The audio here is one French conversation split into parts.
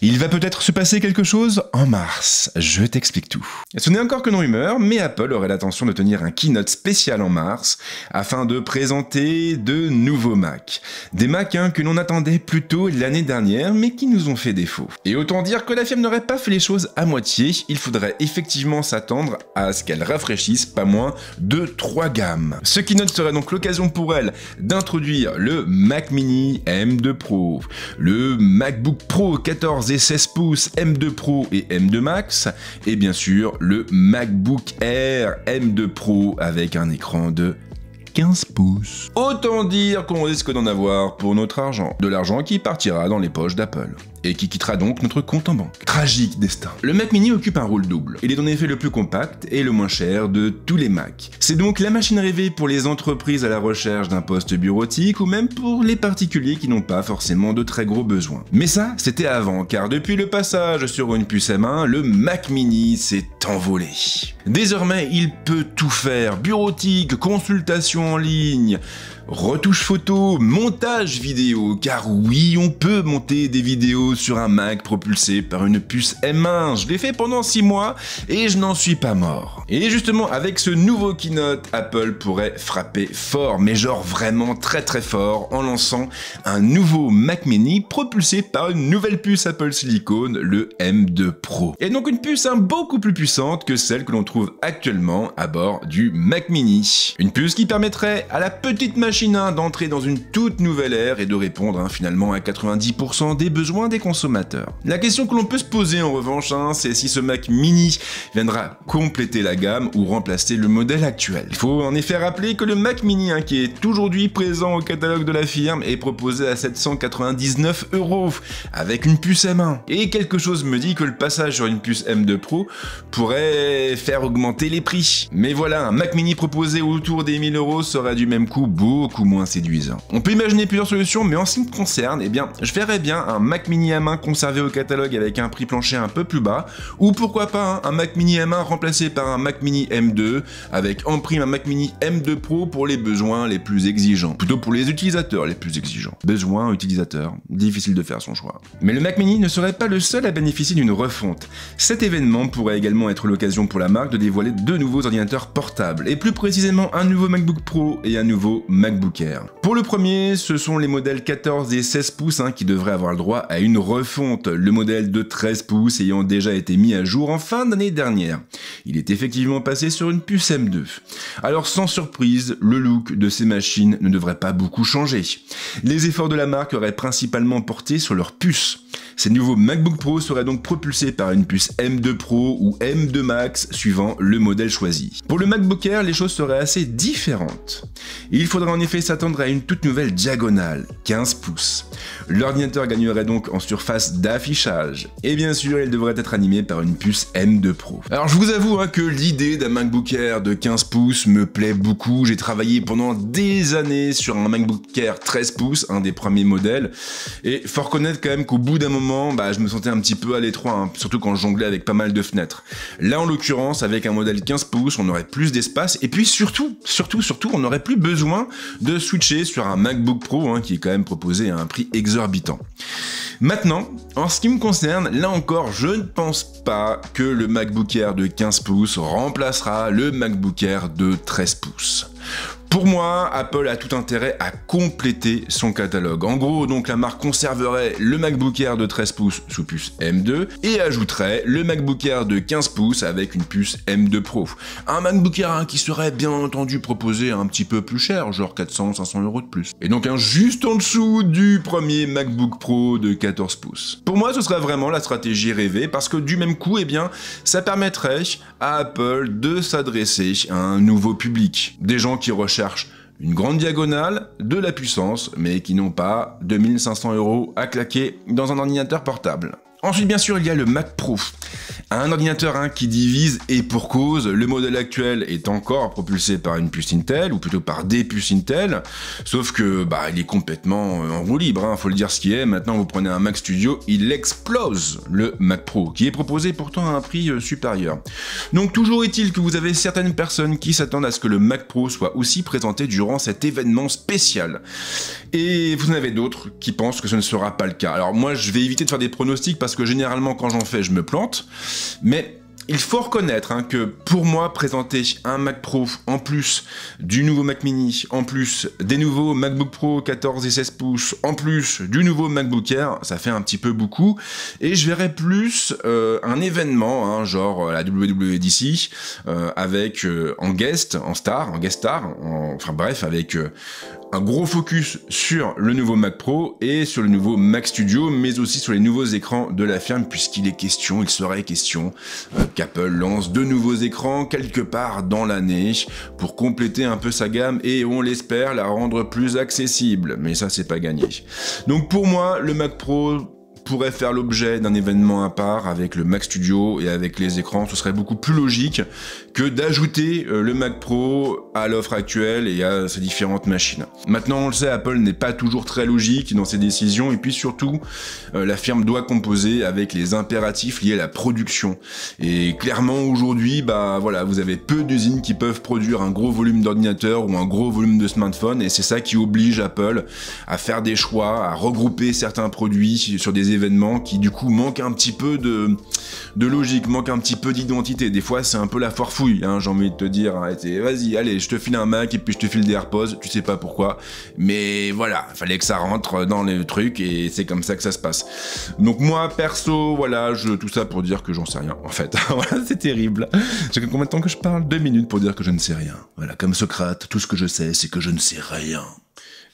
Il va peut-être se passer quelque chose en mars, je t'explique tout. Ce n'est encore que non rumeur, mais Apple aurait l'intention de tenir un keynote spécial en mars afin de présenter de nouveaux Mac. Des Mac que l'on attendait plus tôt l'année dernière, mais qui nous ont fait défaut. Et autant dire que la firme n'aurait pas fait les choses à moitié, il faudrait effectivement s'attendre à ce qu'elle rafraîchisse pas moins de 3 gammes. Ce keynote serait donc l'occasion pour elle d'introduire le Mac Mini M2 Pro, le MacBook Pro 14 et 16 pouces M2 Pro et M2 Max, et bien sûr le MacBook Air M2 Pro avec un écran de 15 pouces. Autant dire qu'on risque d'en avoir pour notre argent. De l'argent qui partira dans les poches d'Apple. Et qui quittera donc notre compte en banque. Tragique destin. Le Mac Mini occupe un rôle double. Il est en effet le plus compact et le moins cher de tous les Mac. C'est donc la machine rêvée pour les entreprises à la recherche d'un poste bureautique ou même pour les particuliers qui n'ont pas forcément de très gros besoins. Mais ça, c'était avant, car depuis le passage sur une puce M1, le Mac Mini s'est envolé. Désormais, il peut tout faire. Bureautique, consultation en ligne, retouche photo, montage vidéo, car oui, on peut monter des vidéos sur un Mac propulsé par une puce M1. Je l'ai fait pendant 6 mois et je n'en suis pas mort. Et justement, avec ce nouveau keynote, Apple pourrait frapper fort, mais genre vraiment très très fort, en lançant un nouveau Mac Mini propulsé par une nouvelle puce Apple Silicon, le M2 Pro. Et donc une puce beaucoup plus puissante que celle que l'on trouve actuellement à bord du Mac Mini. Une puce qui permettrait à la petite machine d'entrer dans une toute nouvelle ère et de répondre finalement à 90% des besoins des consommateurs. La question que l'on peut se poser en revanche, c'est si ce Mac Mini viendra compléter la gamme ou remplacer le modèle actuel. Il faut en effet rappeler que le Mac Mini qui est aujourd'hui présent au catalogue de la firme est proposé à 799 € avec une puce M1. Et quelque chose me dit que le passage sur une puce M2 Pro pourrait faire augmenter les prix. Mais voilà, un Mac Mini proposé autour des 1000 € serait du même coup beaucoup moins séduisant. On peut imaginer plusieurs solutions, mais en ce qui me concerne, je verrais bien un Mac Mini M1 conservé au catalogue avec un prix plancher un peu plus bas, ou pourquoi pas un Mac Mini M1 remplacé par un Mac Mini M2 avec en prime un Mac Mini M2 Pro pour les besoins les plus exigeants, plutôt pour les utilisateurs les plus exigeants. Besoin, utilisateur, difficile de faire son choix. Mais le Mac Mini ne serait pas le seul à bénéficier d'une refonte. Cet événement pourrait également être l'occasion pour la marque de dévoiler 2 nouveaux ordinateurs portables, et plus précisément un nouveau MacBook Pro et un nouveau MacBook Air. Pour le premier, ce sont les modèles 14 et 16 pouces qui devraient avoir le droit à une refonte, le modèle de 13 pouces ayant déjà été mis à jour en fin d'année dernière. Il est effectivement passé sur une puce M2. Alors sans surprise, le look de ces machines ne devrait pas beaucoup changer. Les efforts de la marque auraient principalement porté sur leur puce. Ces nouveaux MacBook Pro seraient donc propulsés par une puce M2 Pro ou M2 Max suivant le modèle choisi. Pour le MacBook Air, les choses seraient assez différentes. Il faudra en effet s'attendre à une toute nouvelle diagonale, 15 pouces. L'ordinateur gagnerait donc en surface d'affichage. Et bien sûr, il devrait être animé par une puce M2 Pro. Alors je vous avoue que l'idée d'un MacBook Air de 15 pouces me plaît beaucoup. J'ai travaillé pendant des années sur un MacBook Air 13 pouces, un des premiers modèles. Et faut reconnaître quand même qu'au bout d'un moment, je me sentais un petit peu à l'étroit, surtout quand je jonglais avec pas mal de fenêtres. Là, en l'occurrence, avec un modèle 15 pouces, on aurait plus d'espace, et puis surtout, on n'aurait plus besoin de switcher sur un MacBook Pro, qui est quand même proposé à un prix exorbitant. Maintenant, en ce qui me concerne, là encore, je ne pense pas que le MacBook Air de 15 pouces remplacera le MacBook Air de 13 pouces. Pour moi, Apple a tout intérêt à compléter son catalogue. En gros, donc la marque conserverait le MacBook Air de 13 pouces sous puce M2 et ajouterait le MacBook Air de 15 pouces avec une puce M2 Pro. Un MacBook Air qui serait bien entendu proposé un petit peu plus cher, genre 400-500 € de plus. Et donc juste en dessous du premier MacBook Pro de 14 pouces. Pour moi, ce serait vraiment la stratégie rêvée parce que du même coup, ça permettrait à Apple de s'adresser à un nouveau public. Des gens qui recherchent une grande diagonale, de la puissance, mais qui n'ont pas 2500 € à claquer dans un ordinateur portable. Ensuite, bien sûr, il y a le Mac Pro. Un ordinateur qui divise, et pour cause, le modèle actuel est encore propulsé par une puce Intel, ou plutôt par des puces Intel, sauf que il est complètement en roue libre, faut le dire ce qui est. Maintenant vous prenez un Mac Studio, il explose le Mac Pro, qui est proposé pourtant à un prix supérieur. Donc toujours est-il que vous avez certaines personnes qui s'attendent à ce que le Mac Pro soit aussi présenté durant cet événement spécial. Et vous en avez d'autres qui pensent que ce ne sera pas le cas. Alors moi je vais éviter de faire des pronostics parce que généralement quand j'en fais je me plante, mais il faut reconnaître que pour moi, présenter un Mac Pro en plus du nouveau Mac Mini, en plus des nouveaux MacBook Pro 14 et 16 pouces, en plus du nouveau MacBook Air, ça fait un petit peu beaucoup. Et je verrais plus un événement, genre la WWDC, avec en guest star, enfin bref, avec un gros focus sur le nouveau Mac Pro et sur le nouveau Mac Studio, mais aussi sur les nouveaux écrans de la firme, puisqu'il serait question qu'Apple lance de nouveaux écrans quelque part dans l'année pour compléter un peu sa gamme et, on l'espère, la rendre plus accessible. Mais ça, c'est pas gagné. Donc pour moi, le Mac Pro pourrait faire l'objet d'un événement à part avec le Mac Studio et avec les écrans. Ce serait beaucoup plus logique que d'ajouter le Mac Pro à l'offre actuelle et à ses différentes machines. Maintenant, on le sait, Apple n'est pas toujours très logique dans ses décisions, et puis surtout, la firme doit composer avec les impératifs liés à la production. Et clairement, aujourd'hui, vous avez peu d'usines qui peuvent produire un gros volume d'ordinateurs ou un gros volume de smartphones, et c'est ça qui oblige Apple à faire des choix, à regrouper certains produits sur des événements qui du coup manquent un petit peu de logique, manquent un petit peu d'identité. Des fois c'est un peu la foire fouille, j'ai envie de te dire, vas-y, allez, je te file un Mac et puis je te file des AirPods, tu sais pas pourquoi, mais voilà, fallait que ça rentre dans le truc et c'est comme ça que ça se passe. Donc moi perso, tout ça pour dire que j'en sais rien en fait. Voilà, c'est terrible. J'ai combien de temps que je parle? 2 minutes pour dire que je ne sais rien. Voilà, comme Socrate, tout ce que je sais, c'est que je ne sais rien.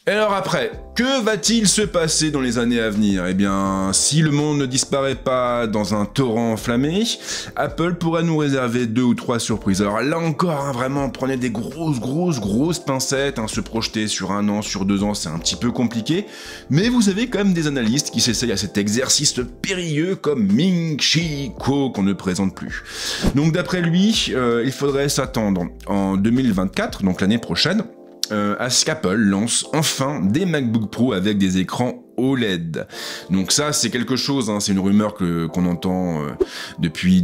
Et alors après, que va-t-il se passer dans les années à venir? Eh bien, si le monde ne disparaît pas dans un torrent enflammé, Apple pourrait nous réserver 2 ou 3 surprises. Alors là encore, vraiment, prenez des grosses pincettes, se projeter sur 1 an, sur 2 ans, c'est un petit peu compliqué, mais vous avez quand même des analystes qui s'essayent à cet exercice périlleux comme Ming-Chi Kuo qu'on ne présente plus. Donc d'après lui, il faudrait s'attendre en 2024, donc l'année prochaine, à ce qu'Apple lance enfin des MacBook Pro avec des écrans OLED. Donc ça, c'est quelque chose, c'est une rumeur qu'on entend depuis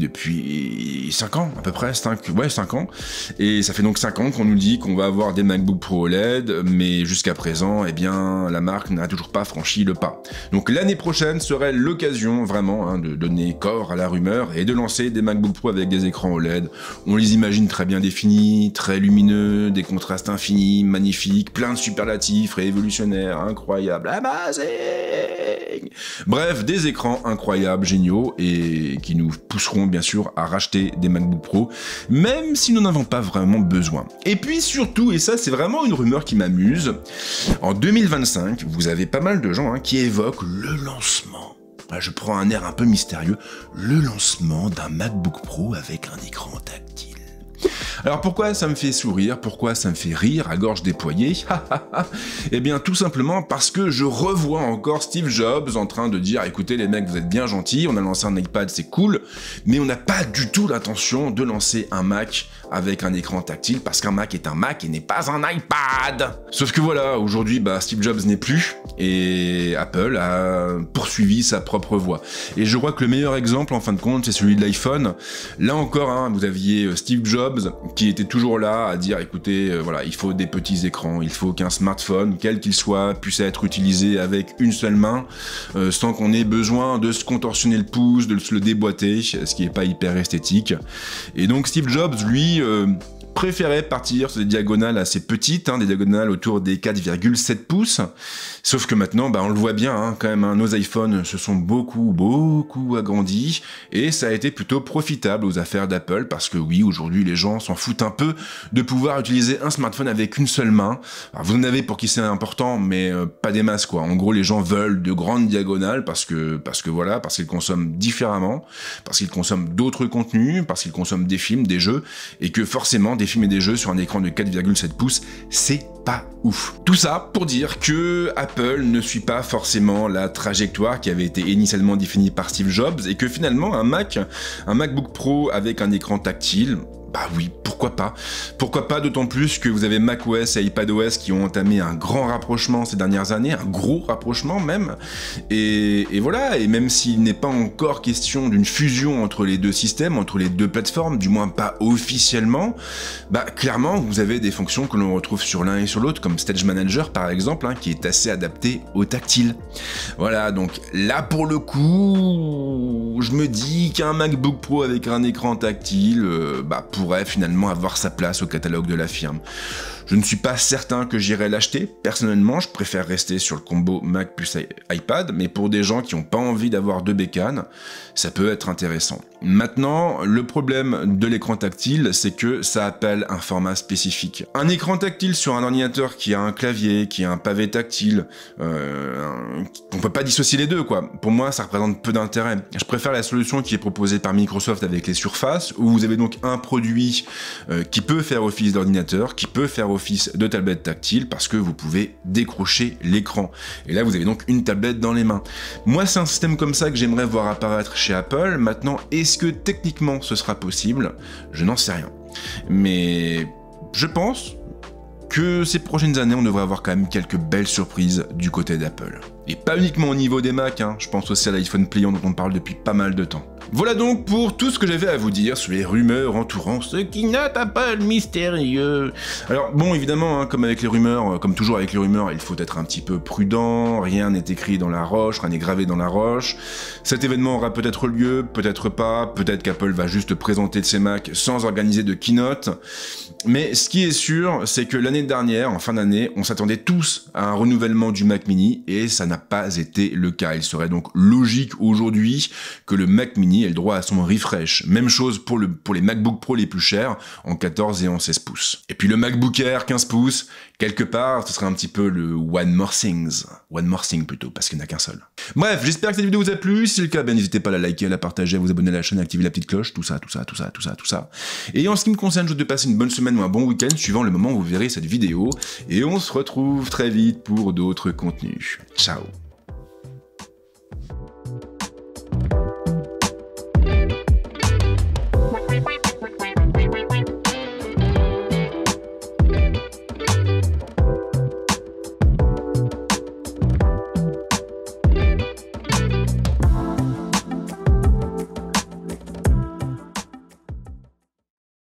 5 ans, à peu près, 5 ans. Et ça fait donc 5 ans qu'on nous dit qu'on va avoir des MacBook Pro OLED, mais jusqu'à présent, la marque n'a toujours pas franchi le pas. Donc l'année prochaine serait l'occasion, vraiment, de donner corps à la rumeur et de lancer des MacBook Pro avec des écrans OLED. On les imagine très bien définis, très lumineux, des contrastes infinis, magnifiques, plein de superlatifs, révolutionnaires, incroyables, bref, des écrans incroyables, géniaux, et qui nous pousseront bien sûr à racheter des MacBook Pro, même si nous n'en avons pas vraiment besoin. Et puis surtout, et ça c'est vraiment une rumeur qui m'amuse, en 2025, vous avez pas mal de gens qui évoquent le lancement. Je prends un air un peu mystérieux, le lancement d'un MacBook Pro avec un écran tactile. Alors pourquoi ça me fait sourire, pourquoi ça me fait rire à gorge déployée? Eh bien tout simplement parce que je revois encore Steve Jobs en train de dire « Écoutez les mecs, vous êtes bien gentils, on a lancé un iPad, c'est cool, mais on n'a pas du tout l'intention de lancer un Mac avec un écran tactile parce qu'un Mac est un Mac et n'est pas un iPad !» Sauf que voilà, aujourd'hui Steve Jobs n'est plus et Apple a poursuivi sa propre voie. Et je crois que le meilleur exemple en fin de compte c'est celui de l'iPhone. Là encore, vous aviez Steve Jobs qui était toujours là à dire écoutez, il faut des petits écrans, il faut qu'un smartphone, quel qu'il soit, puisse être utilisé avec une seule main, sans qu'on ait besoin de se contorsionner le pouce, de se le déboîter, ce qui est pas hyper esthétique. Et donc Steve Jobs, lui, préférait partir sur des diagonales assez petites, des diagonales autour des 4,7 pouces. Sauf que maintenant, on le voit bien, quand même, nos iPhones se sont beaucoup agrandis, et ça a été plutôt profitable aux affaires d'Apple, parce que oui, aujourd'hui, les gens s'en foutent un peu de pouvoir utiliser un smartphone avec une seule main. Alors, vous en avez pour qui c'est important, mais pas des masses, quoi. En gros, les gens veulent de grandes diagonales, parce qu'ils consomment différemment, parce qu'ils consomment d'autres contenus, parce qu'ils consomment des films, des jeux, et que forcément, des films et des jeux sur un écran de 4,7 pouces, c'est pas ouf. Tout ça pour dire que Apple ne suit pas forcément la trajectoire qui avait été initialement définie par Steve Jobs et que finalement un MacBook Pro avec un écran tactile, bah oui, pourquoi pas. Pourquoi pas, d'autant plus que vous avez macOS et iPadOS qui ont entamé un grand rapprochement ces dernières années, un gros rapprochement même. Et voilà, et même s'il n'est pas encore question d'une fusion entre les deux systèmes, entre les deux plateformes, du moins pas officiellement, bah clairement vous avez des fonctions que l'on retrouve sur l'un et sur l'autre, comme Stage Manager par exemple, qui est assez adapté au tactile. Voilà, donc là pour le coup, je me dis qu'un MacBook Pro avec un écran tactile, pourrait finalement avoir sa place au catalogue de la firme. Je ne suis pas certain que j'irai l'acheter. Personnellement, je préfère rester sur le combo Mac plus iPad, mais pour des gens qui n'ont pas envie d'avoir deux bécanes, ça peut être intéressant. Maintenant, le problème de l'écran tactile, c'est que ça appelle un format spécifique. Un écran tactile sur un ordinateur qui a un clavier, qui a un pavé tactile, on peut pas dissocier les deux, quoi. Pour moi, ça représente peu d'intérêt. Je préfère la solution qui est proposée par Microsoft avec les surfaces, où vous avez donc un produit qui peut faire office d'ordinateur, qui peut faire office de tablette tactile, parce que vous pouvez décrocher l'écran. Et là, vous avez donc une tablette dans les mains. Moi, c'est un système comme ça que j'aimerais voir apparaître chez Apple. Maintenant, est-ce que techniquement ce sera possible? Je n'en sais rien. Mais je pense que ces prochaines années, on devrait avoir quand même quelques belles surprises du côté d'Apple. Et pas uniquement au niveau des Mac, je pense aussi à l'iPhone pliant dont on parle depuis pas mal de temps. Voilà donc pour tout ce que j'avais à vous dire sur les rumeurs entourant ce keynote Apple mystérieux. Alors bon, évidemment, comme avec les rumeurs, comme toujours avec les rumeurs, il faut être un petit peu prudent, rien n'est écrit dans la roche, rien n'est gravé dans la roche. Cet événement aura peut-être lieu, peut-être pas, peut-être qu'Apple va juste présenter de ses Macs sans organiser de keynote. Mais ce qui est sûr, c'est que l'année dernière, en fin d'année, on s'attendait tous à un renouvellement du Mac Mini et ça n'a pas été le cas. Il serait donc logique aujourd'hui que le Mac Mini ait le droit à son refresh. Même chose pour les MacBook Pro les plus chers, en 14 et en 16 pouces. Et puis le MacBook Air 15 pouces, quelque part, ce serait un petit peu le One More Thing plutôt, parce qu'il n'y en a qu'un seul. Bref, j'espère que cette vidéo vous a plu. Si c'est le cas, n'hésitez pas à la liker, à la partager, à vous abonner à la chaîne, à activer la petite cloche, tout ça. Et en ce qui me concerne, je vous souhaite de passer une bonne semaine ou un bon week-end, suivant le moment où vous verrez cette vidéo. Et on se retrouve très vite pour d'autres contenus. Ciao.